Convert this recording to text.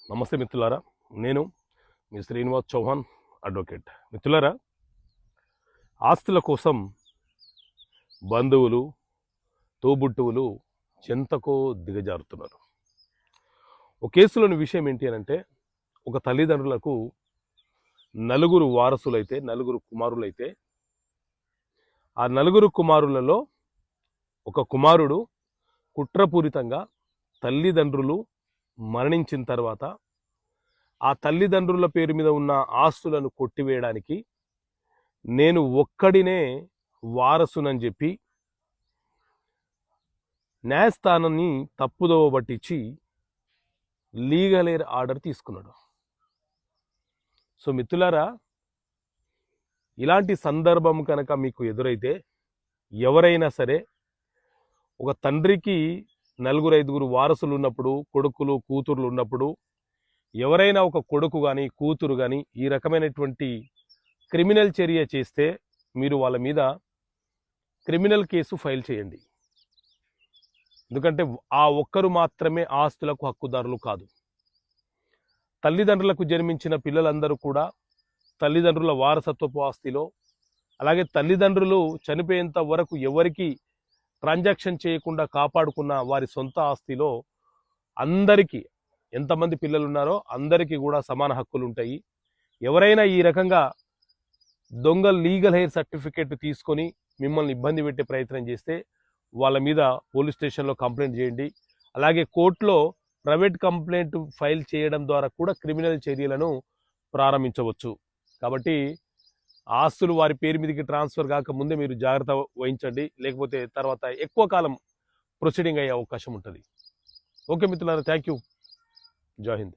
నమస్తే మిత్రులారా, నేను మీ శ్రీనివాస్ చౌహాన్ అడ్వకేట్. మిత్రులారా, ఆస్తుల కోసం బంధువులు తోబుట్టువులు చెంతకో దిగజారుతున్నారు. ఒక కేసులోని విషయం ఏంటి అంటే, ఒక తల్లిదండ్రులకు నలుగురు వారసులైతే, నలుగురు కుమారులైతే, ఆ నలుగురు కుమారులలో ఒక కుమారుడు కుట్రపూరితంగా తల్లిదండ్రులు మరణించిన తర్వాత ఆ తల్లిదండ్రుల పేరు మీద ఉన్న ఆస్తులను కొట్టివేయడానికి నేను ఒక్కడినే వారసునని చెప్పి న్యాయస్థానాన్ని తప్పుదోవ పట్టించి లీగల్ ఎయిర్ ఆర్డర్ తీసుకున్నాడు. సో మిత్రులారా, ఇలాంటి సందర్భం కనుక మీకు ఎదురైతే, ఎవరైనా సరే, ఒక తండ్రికి నలుగురు ఐదుగురు వారసులు ఉన్నప్పుడు, కొడుకులు కూతుర్లు ఉన్నప్పుడు, ఎవరైనా ఒక కొడుకు కానీ కూతురు కానీ ఈ రకమైనటువంటి క్రిమినల్ చర్య చేస్తే మీరు వాళ్ళ మీద క్రిమినల్ కేసు ఫైల్ చేయండి. ఎందుకంటే ఆ ఒక్కరు మాత్రమే ఆస్తులకు హక్కుదారులు కాదు. తల్లిదండ్రులకు జన్మించిన పిల్లలందరూ కూడా తల్లిదండ్రుల వారసత్వపు ఆస్తిలో, అలాగే తల్లిదండ్రులు చనిపోయేంత వరకు ఎవరికి ట్రాన్సాక్షన్ చేయకుండా కాపాడుకున్న వారి సొంత ఆస్తిలో అందరికీ, ఎంతమంది పిల్లలు ఉన్నారో అందరికీ కూడా సమాన హక్కులు ఉంటాయి. ఎవరైనా ఈ రకంగా దొంగ లీగల్ హెయిర్ సర్టిఫికేట్ తీసుకొని మిమ్మల్ని ఇబ్బంది పెట్టే ప్రయత్నం చేస్తే వాళ్ళ మీద పోలీస్ స్టేషన్లో కంప్లైంట్ చేయండి. అలాగే కోర్టులో ప్రైవేట్ కంప్లైంట్ ఫైల్ చేయడం ద్వారా కూడా క్రిమినల్ చర్యలను ప్రారంభించవచ్చు. కాబట్టి ఆస్తులు వారి పేరు మీదకి ట్రాన్స్ఫర్ కాకముందే మీరు జాగ్రత్త వహించండి, లేకపోతే తర్వాత ఎక్కువ కాలం ప్రొసీడింగ్ అయ్యే అవకాశం ఉంటుంది. ఓకే మిత్రులారా, థ్యాంక్ యూ. జై హింద్.